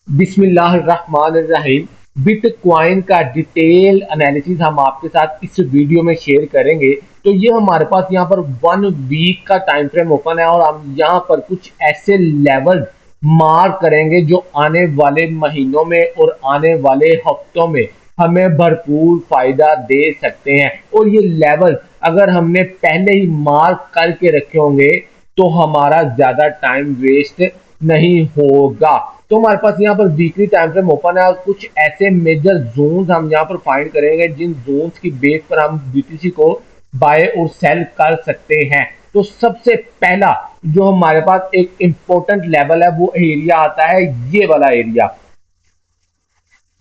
बिस्मिल्लाहिर्रहमानिर्रहीम। बिटकॉइन का detail analysis हम आपके साथ इस वीडियो में शेयर करेंगे। तो ये हमारे पास यहाँ पर 1 वीक का टाइम फ्रेम ओपन है और हम यहाँ पर कुछ ऐसे लेवल मार्क करेंगे जो आने वाले महीनों में और आने वाले हफ्तों में हमें भरपूर फायदा दे सकते हैं। और ये लेवल अगर हमने पहले ही मार्क करके रखे होंगे तो हमारा ज्यादा टाइम वेस्ट नहीं होगा। तो हमारे पास यहाँ पर वीकली टाइम फ्रेम ओपन है और कुछ ऐसे मेजर जोन्स हम यहाँ पर फाइंड करेंगे जिन जोन्स की बेस पर हम बीटीसी को बाय और सेल कर सकते हैं। तो सबसे पहला जो हमारे पास एक इंपॉर्टेंट लेवल है वो एरिया आता है, ये वाला एरिया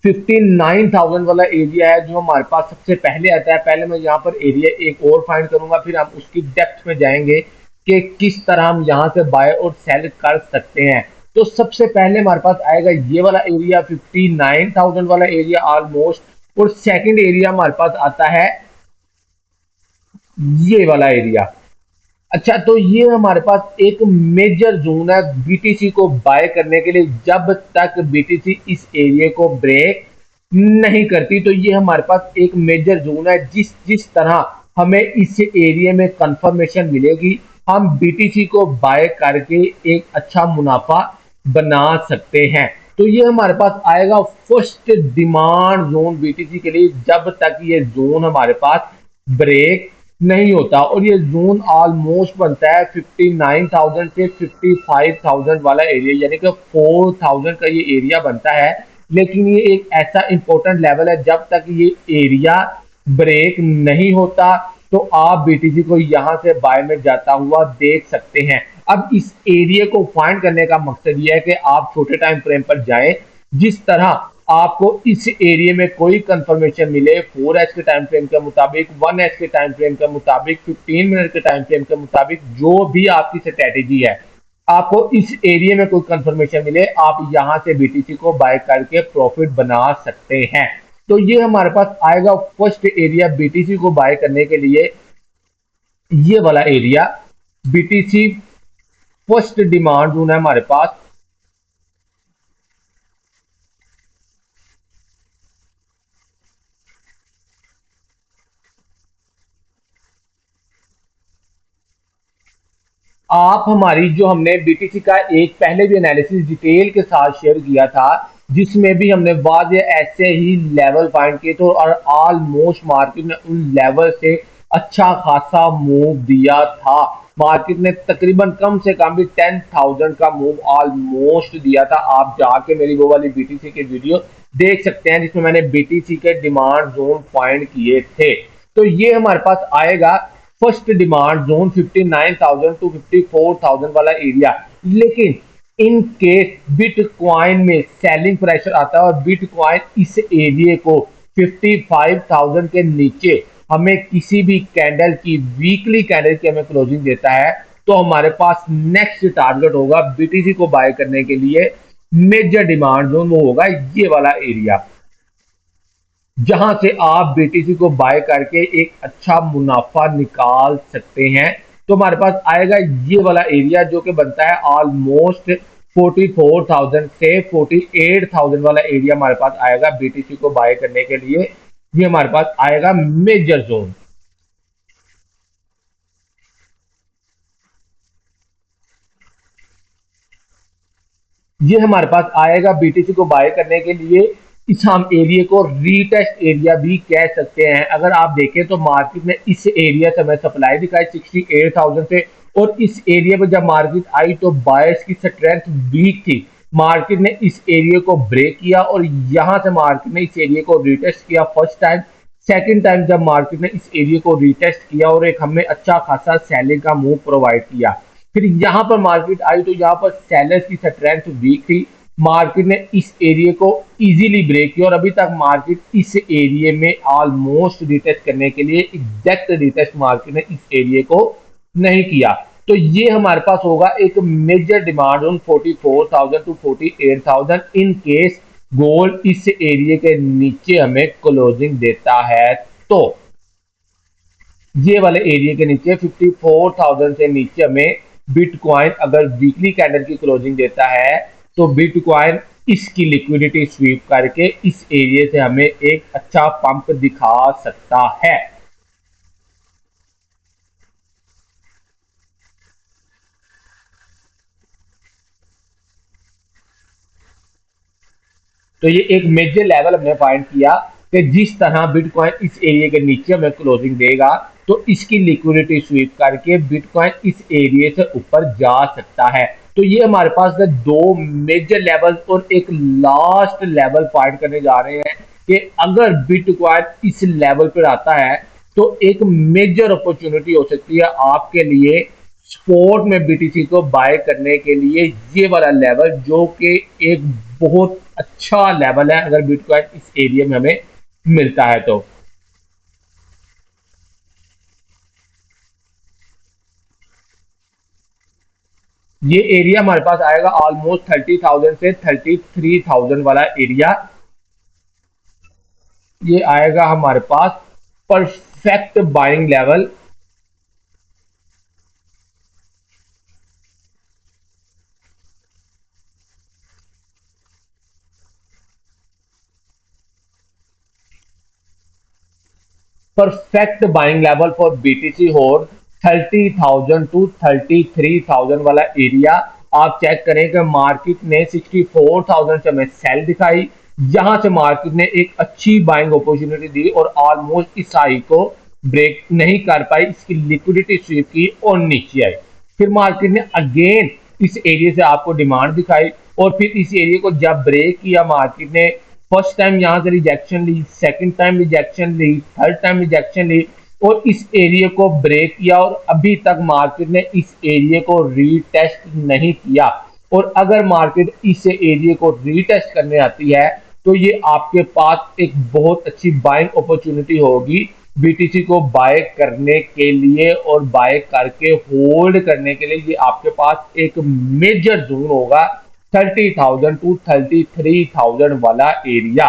59,000 वाला एरिया है जो हमारे पास सबसे पहले आता है। पहले मैं यहाँ पर एरिया एक और फाइंड करूंगा, फिर हम उसकी डेप्थ में जाएंगे कि किस तरह हम यहाँ से बाय और सेल कर सकते हैं। तो सबसे पहले हमारे पास आएगा ये वाला एरिया 59,000 वाला एरिया ऑलमोस्ट। और सेकंड एरिया हमारे पास आता है ये वाला एरिया। अच्छा, तो ये हमारे पास एक मेजर जोन है बीटीसी को बाय करने के लिए। जब तक बीटीसी इस एरिया को ब्रेक नहीं करती तो ये हमारे पास एक मेजर जोन है। जिस जिस तरह हमें इस एरिया में कंफर्मेशन मिलेगी हम बीटीसी को बाय करके एक अच्छा मुनाफा बना सकते हैं। तो ये हमारे पास आएगा फर्स्ट डिमांड जोन बीटीसी के लिए, जब तक ये जोन हमारे पास ब्रेक नहीं होता। और ये जोन ऑलमोस्ट बनता है 59,000 से 55,000 वाला एरिया, यानी कि 4,000 का ये एरिया बनता है। लेकिन ये एक ऐसा इंपॉर्टेंट लेवल है, जब तक ये एरिया ब्रेक नहीं होता तो आप बीटीसी को यहां से बाय में जाता हुआ देख सकते हैं। अब इस एरिया को फाइंड करने का मकसद ये है कि आप छोटे टाइम फ्रेम पर जाएं। जिस तरह आपको इस एरिया में कोई कंफर्मेशन मिले 4 एच के टाइम फ्रेम के मुताबिक, 1 एच के टाइम फ्रेम के मुताबिक, 15 मिनट के टाइम फ्रेम के मुताबिक, जो भी आपकी स्ट्रेटेजी है, आपको इस एरिया में कोई कंफर्मेशन मिले आप यहां से बीटीसी को बाय करके प्रॉफिट बना सकते हैं। तो ये हमारे पास आएगा फर्स्ट एरिया बीटीसी को बाय करने के लिए, ये वाला area BTC first demand zone है हमारे पास। आप हमारी जो हमने बीटीसी का एक पहले भी एनालिसिस डिटेल के साथ शेयर किया था, जिसमें भी हमने वाजे ऐसे ही लेवल फाइंड किए थे और ऑलमोस्ट मार्केट ने उन लेवल से अच्छा खासा मूव दिया था। मार्केट ने तकरीबन कम से कम भी 10,000 का मूव ऑलमोस्ट दिया था। आप जाके मेरी वो वाली बीटीसी के वीडियो देख सकते हैं जिसमें मैंने बीटीसी के डिमांड जोन फाइंड किए थे। तो ये हमारे पास आएगा फर्स्ट डिमांड जोन 59,000 टू 54,000 वाला एरिया। लेकिन इन केस बिटकॉइन में सेलिंग प्रेशर आता है और बिटकॉइन इस एरिया को 55,000 के नीचे हमें किसी भी कैंडल की, वीकली कैंडल की हमें क्लोजिंग देता है, तो हमारे पास नेक्स्ट टारगेट होगा बीटीसी को बाय करने के लिए। मेजर डिमांड जोन वो होगा ये वाला एरिया, जहां से आप बीटीसी को बाय करके एक अच्छा मुनाफा निकाल सकते हैं। तो हमारे पास आएगा ये वाला एरिया जो कि बनता है ऑलमोस्ट 44,000 से 48,000 वाला एरिया हमारे पास आएगा बीटीसी को बाय करने के लिए। ये हमारे पास आएगा मेजर जोन। ये हमारे पास आएगा बीटीसी को बाय करने के लिए। इस हम एरिया को रीटेस्ट एरिया भी कह सकते हैं। अगर आप देखें तो मार्केट ने इस एरिया से हमें सप्लाई दिखाई 68,000 से, और इस एरिया पर जब मार्केट आई तो बायर्स की स्ट्रेंथ वीक थी। मार्केट ने इस एरिया को ब्रेक किया और यहां से मार्केट ने इस एरिया को रीटेस्ट किया फर्स्ट टाइम। सेकंड टाइम जब मार्केट ने इस एरिया को रीटेस्ट किया और एक हमें अच्छा खासा सेलिंग का मूव प्रोवाइड किया। फिर यहां पर मार्केट आई तो यहां पर सेलर्स की स्ट्रेंथ वीक थी। मार्केट ने इस एरिया को इजीली ब्रेक किया और अभी तक मार्केट इस एरिया में ऑलमोस्ट रिटेस्ट करने के लिए एग्जैक्ट रिटेस्ट मार्केट ने इस एरिया को नहीं किया। तो ये हमारे पास होगा एक major demand on 44,000 to 48,000 in case gold इस एरिया के नीचे हमें क्लोजिंग देता है। तो ये वाले एरिया के नीचे 54,000 से नीचे हमें बिटकॉइन अगर वीकली कैंडल की क्लोजिंग देता है तो बिटकॉइन इसकी लिक्विडिटी स्वीप करके इस एरिया से हमें एक अच्छा पंप दिखा सकता है। तो ये एक मेजर लेवल हमने फाइंड किया कि जिस तरह बिटकॉइन इस एरिया के नीचे हमें क्लोजिंग देगा तो इसकी लिक्विडिटी स्वीप करके बिटकॉइन इस एरिया से ऊपर जा सकता है। तो ये हमारे पास दो मेजर लेवल और एक लास्ट लेवल फाइंड करने जा रहे हैं कि अगर बिटकॉइन इस लेवल पर आता है तो एक मेजर अपॉर्चुनिटी हो सकती है आपके लिए स्पोर्ट में बीटीसी को बाय करने के लिए। ये वाला लेवल जो कि एक बहुत अच्छा लेवल है अगर बिटकॉइन इस एरिया में हमें मिलता है तो। ये एरिया हमारे पास आएगा ऑलमोस्ट 30,000 से 33,000 वाला एरिया। ये आएगा हमारे पास perfect buying level. Perfect buying level for BTC hold 30,000 to 33,000 वाला एरिया। आप चेक करें कि मार्केट ने 64,000 से हमें सेल दिखाई, यहां से मार्केट ने एक अच्छी बाइंग अपॉर्चुनिटी दी और ऑलमोस्ट इस हाई को ब्रेक नहीं कर पाई, इसकी लिक्विडिटी स्वीप की और नीचे आई। फिर मार्केट ने अगेन इस एरिया से आपको डिमांड दिखाई और फिर इस एरिया को जब ब्रेक किया मार्केट ने फर्स्ट टाइम यहां से रिजेक्शन ली, सेकंड टाइम रिजेक्शन ली, थर्ड टाइम रिजेक्शन ली और इस एरिया को ब्रेक किया और अभी तक मार्केट ने इस एरिया को रीटेस्ट नहीं किया। और अगर मार्केट इस एरिया को रीटेस्ट करने आती है तो ये आपके पास एक बहुत अच्छी बाइंग अपॉर्चुनिटी होगी बीटीसी को बाय करने के लिए और बाय करके होल्ड करने के लिए। ये आपके पास एक मेजर जोन होगा 30,000 टू 33,000 वाला एरिया।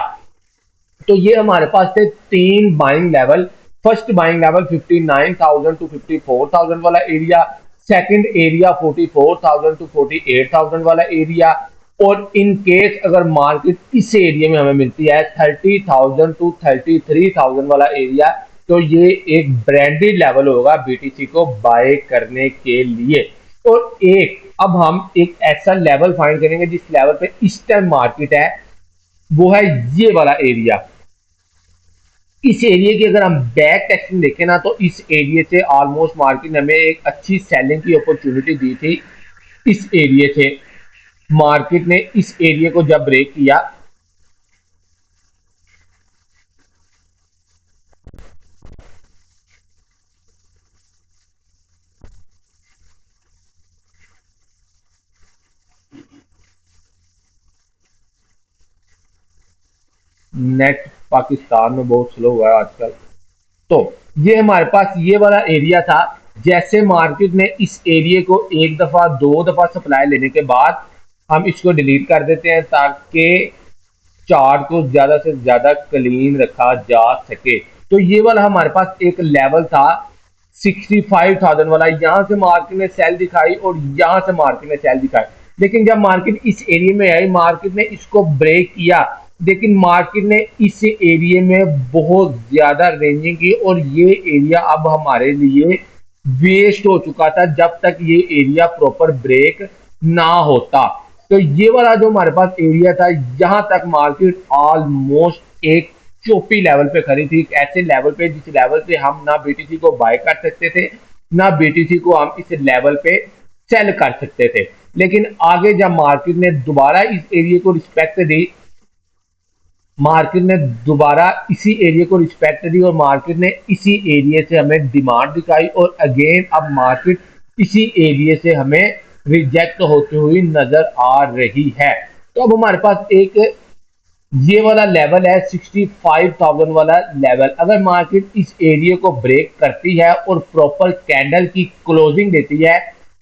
तो ये हमारे पास थे तीन buying level. First buying level 59,000 to 54,000 वाला एरिया, सेकंड एरिया 44,000 टू 48,000 वाला एरिया और इन केस अगर मार्केट इस एरिया में हमें मिलती है 30,000 टू 33,000 वाला एरिया तो ये एक ब्रांडेड लेवल होगा बीटीसी को बाय करने के लिए। और एक अब हम एक ऐसा लेवल फाइंड करेंगे जिस लेवल पे इस टाइम मार्केट है, वो है ये वाला एरिया। इस एरिया की अगर हम बैक टेक्सटिंग देखें ना तो इस एरिया से ऑलमोस्ट मार्केट ने हमें एक अच्छी सेलिंग की अपॉर्चुनिटी दी थी। इस एरिया से मार्केट ने इस एरिया को जब ब्रेक किया नेट पाकिस्तान में बहुत स्लो हुआ है आजकल। तो ये हमारे पास ये वाला एरिया था। जैसे मार्केट ने इस एरिया को एक दफा दो दफा सप्लाई लेने के बाद हम इसको डिलीट कर देते हैं ताकि चार्ट को ज्यादा से ज्यादा क्लीन रखा जा सके। तो ये वाला हमारे पास एक लेवल था 65,000 वाला, यहां से मार्केट ने सेल दिखाई और यहां से मार्केट ने सेल दिखाई। लेकिन जब मार्केट इस एरिया में आई मार्केट ने इसको ब्रेक किया, लेकिन मार्केट ने इस एरिया में बहुत ज्यादा रेंजिंग की और ये एरिया अब हमारे लिए वेस्ट हो चुका था जब तक ये एरिया प्रॉपर ब्रेक ना होता। तो ये वाला जो हमारे पास एरिया था यहां तक मार्केट ऑलमोस्ट एक चोपी लेवल पे खड़ी थी, ऐसे लेवल पे जिस लेवल पे हम ना बीटीसी को बाय कर सकते थे ना बीटीसी को हम इस लेवल पे सेल कर सकते थे। लेकिन आगे जब मार्केट ने दोबारा इस एरिया को रिस्पेक्ट दी, मार्केट ने दोबारा इसी एरिया को रिस्पेक्ट दी और मार्केट ने इसी एरिया से हमें डिमांड दिखाई और अगेन अब मार्केट इसी एरिया से हमें रिजेक्ट होती हुई नजर आ रही है। तो अब हमारे पास एक ये वाला लेवल है 65,000 वाला लेवल। अगर मार्केट इस एरिया को ब्रेक करती है और प्रॉपर कैंडल की क्लोजिंग देती है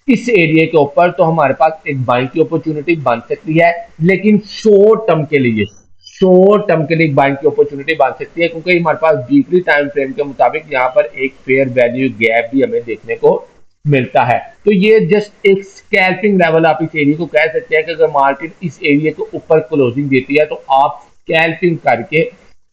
इस एरिया के ऊपर तो हमारे पास एक बाइंग की अपॉर्चुनिटी बन सकती है। लेकिन शॉर्ट टर्म के लिए बाइंग की अपॉर्चुनिटी बन सकती है क्योंकि हमारे पास वीकली टाइम फ्रेम के मुताबिक यहाँ पर एक फेयर वैल्यू गैप भी हमें देखने को मिलता है। तो ये जस्ट एक स्कैल्पिंग लेवल आप इस एरिया को कह सकते हैं कि अगर मार्केट इस एरिया के ऊपर क्लोजिंग देती है तो आप स्कैल्पिंग करके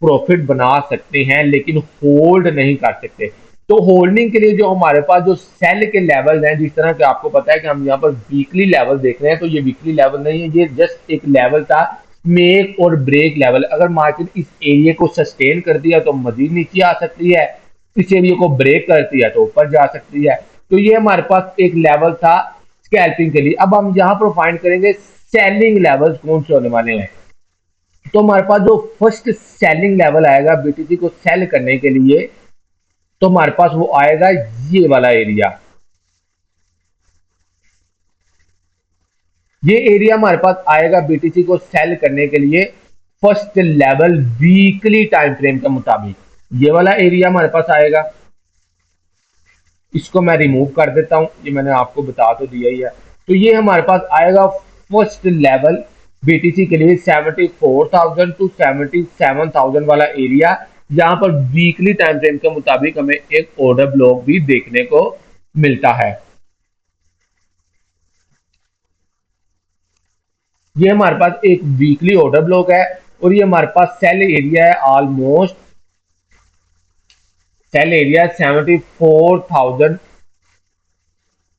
प्रॉफिट बना सकते हैं, लेकिन होल्ड नहीं कर सकते। तो होल्डिंग के लिए जो हमारे पास जो सेल के लेवल हैं, जिस तरह के आपको पता है कि हम यहाँ पर वीकली लेवल देख रहे हैं, तो ये वीकली लेवल नहीं है, ये जस्ट एक लेवल था, मेक और ब्रेक लेवल। अगर मार्केट इस एरिया को सस्टेन कर दिया तो मजीद नीचे आ सकती है, इस एरिया को ब्रेक करती है तो ऊपर जा सकती है। तो ये हमारे पास एक लेवल था स्कैल्पिंग के लिए। अब हम यहाँ पर फाइंड करेंगे सेलिंग लेवल्स कौन से होने वाले हैं। तो हमारे पास जो फर्स्ट सेलिंग लेवल आएगा बीटीसी को सेल करने के लिए, तो हमारे पास वो आएगा ये वाला एरिया। ये एरिया हमारे पास आएगा बीटीसी को सेल करने के लिए first level weekly time frame के मुताबिक। ये वाला एरिया हमारे पास आएगा, इसको मैं रिमूव कर देता हूं, ये मैंने आपको बता तो दिया ही है। तो ये हमारे पास आएगा फर्स्ट लेवल बीटीसी के लिए 74,000 टू 77,000 वाला एरिया। यहाँ पर वीकली टाइम फ्रेम के मुताबिक हमें एक ऑर्डर ब्लॉक भी देखने को मिलता है। ये हमारे पास एक वीकली ऑर्डर ब्लॉक है और ये हमारे पास सेल एरिया है ऑलमोस्ट, सेल एरिया 74,000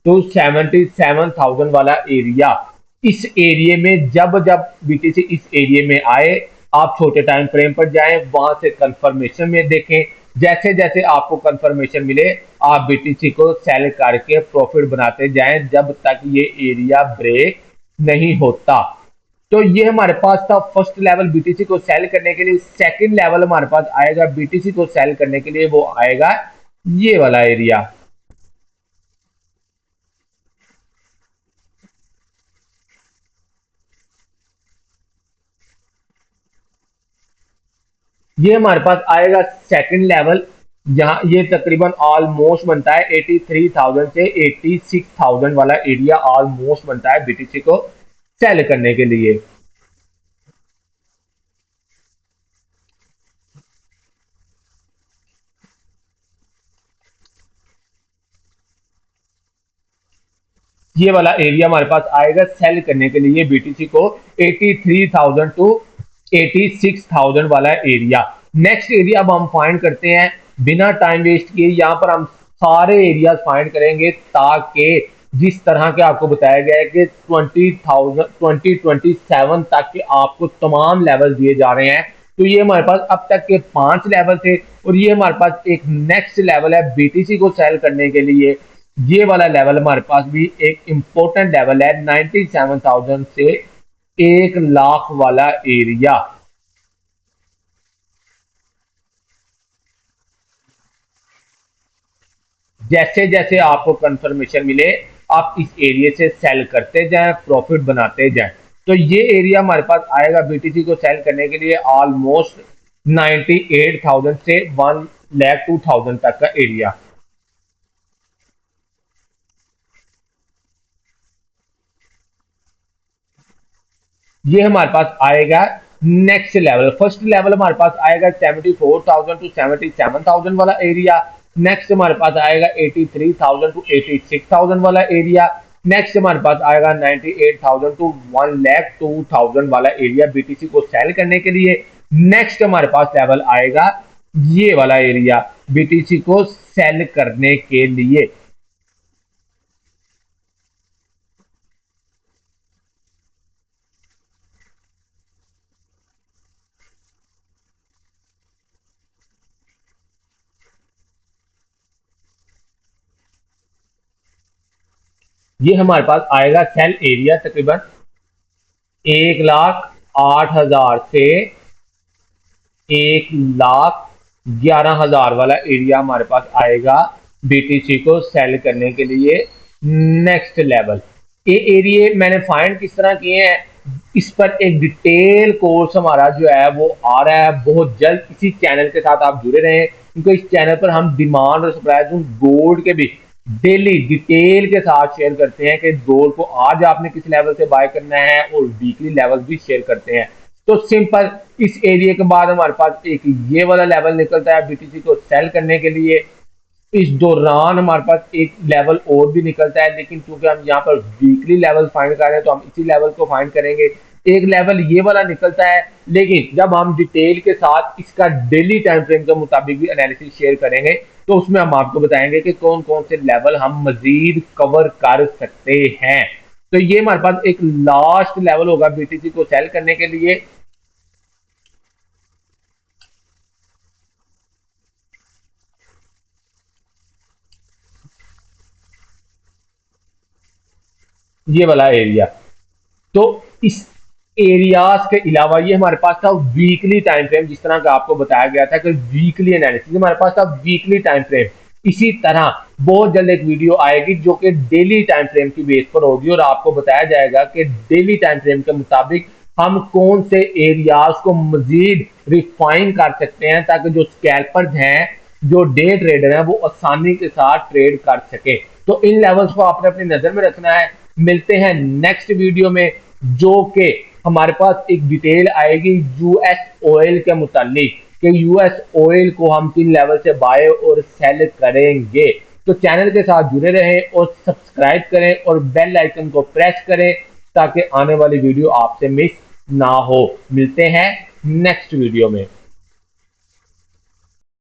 टू 77,000 वाला एरिया। इस एरिया में जब जब बीटीसी इस एरिया में आए, आप छोटे टाइम फ्रेम पर जाएं, वहां से कंफर्मेशन में देखें। जैसे जैसे आपको कंफर्मेशन मिले, आप बीटीसी को सेल करके प्रॉफिट बनाते जाएं जब तक ये एरिया ब्रेक नहीं होता। तो ये हमारे पास था फर्स्ट लेवल बीटीसी को सेल करने के लिए। सेकंड लेवल हमारे पास आएगा बीटीसी को सेल करने के लिए, वो आएगा ये वाला एरिया। ये हमारे पास आएगा सेकंड लेवल, जहां ये तकरीबन ऑलमोस्ट बनता है 83,000 से 86,000 वाला एरिया ऑलमोस्ट बनता है बीटीसी को सेल करने के लिए। ये वाला एरिया हमारे पास आएगा सेल करने के लिए बीटीसी को 83,000 टू 86,000 वाला एरिया। नेक्स्ट एरिया अब हम फाइंड करते हैं बिना टाइम वेस्ट किए। यहाँ पर हम सारे एरियाज फाइंड करेंगे ताकि जिस तरह के आपको बताया गया है कि 2027 तक के आपको तमाम लेवल दिए जा रहे हैं। तो ये हमारे पास अब तक के 5 लेवल थे और ये हमारे पास एक नेक्स्ट लेवल है बीटीसी को सेल करने के लिए। ये वाला लेवल हमारे पास भी एक इंपॉर्टेंट लेवल है 97,000 से 1 लाख वाला एरिया। जैसे जैसे आपको कंफर्मेशन मिले, आप इस एरिया से सेल करते जाएं, प्रॉफिट बनाते जाएं। तो ये एरिया हमारे पास आएगा बीटीसी को सेल करने के लिए ऑलमोस्ट 98,000 से 1,02,000 तक का एरिया। ये हमारे पास आएगा नेक्स्ट लेवल। फर्स्ट लेवल हमारे पास आएगा 74,000 टू 77,000 वाला एरिया। नेक्स्ट हमारे पास आएगा 83,000 टू 86,000 वाला एरिया। नेक्स्ट हमारे पास आएगा 98,000 टू 1,02,000 वाला एरिया बीटीसी को सेल करने के लिए। नेक्स्ट हमारे पास लेवल आएगा ये वाला एरिया बीटीसी को सेल करने के लिए। ये हमारे पास आएगा सेल एरिया तकरीबन 1,08,000 से 1,11,000 वाला एरिया हमारे पास आएगा बीटीसी को सेल करने के लिए। नेक्स्ट लेवल ये एरिया मैंने फाइंड किस तरह किए हैं, इस पर एक डिटेल कोर्स हमारा जो है वो आ रहा है बहुत जल्द। इसी चैनल के साथ आप जुड़े रहें, क्योंकि इस चैनल पर हम डिमांड और सप्लाई गोल्ड के भी डेली डिटेल के साथ शेयर करते हैं कि गोल्ड को आज आपने किस लेवल से बाय करना है, और वीकली लेवल भी शेयर करते हैं। तो सिंपल इस एरिया के बाद हमारे पास एक ये वाला लेवल निकलता है बीटीसी को सेल करने के लिए। इस दौरान हमारे पास एक लेवल और भी निकलता है, लेकिन क्योंकि हम यहाँ पर वीकली लेवल फाइंड कर रहे हैं तो हम इसी लेवल को फाइंड करेंगे। एक लेवल ये वाला निकलता है, लेकिन जब हम डिटेल के साथ इसका डेली टाइम फ्रेम के मुताबिक भी एनालिसिस शेयर करेंगे तो उसमें हम आपको बताएंगे कि कौन कौन से लेवल हम मजीद कवर कर सकते हैं। तो ये हमारे पास एक लास्ट लेवल होगा बीटीसी को सेल करने के लिए। ये वाला एरिया, तो इस एरियाज के अलावा ये हमारे पास था वीकली टाइम फ्रेम, जिस तरह का आपको बताया गया था कि वीकली एनालिसिस हमारे पास था वीकली टाइम फ्रेम। इसी तरह बहुत जल्द एक वीडियो आएगी जो कि डेली टाइम फ्रेम की बेस पर होगी और आपको बताया जाएगा कि डेली टाइम फ्रेम के मुताबिक हम कौन से एरियाज को मजीद रिफाइन कर सकते हैं ताकि जो स्कैल्पर्स हैं, जो डे ट्रेडर हैं, वो आसानी के साथ ट्रेड कर सके। तो इन लेवल्स को आपने अपनी नजर में रखना है। मिलते हैं नेक्स्ट वीडियो में, जो कि हमारे पास एक डिटेल आएगी यूएस ऑयल के मुतालिक कि यूएस ऑयल को हम किन लेवल से बाय और सेल करेंगे। तो चैनल के साथ जुड़े रहें और सब्सक्राइब करें और बेल आइकन को प्रेस करें ताकि आने वाली वीडियो आपसे मिस ना हो। मिलते हैं नेक्स्ट वीडियो में।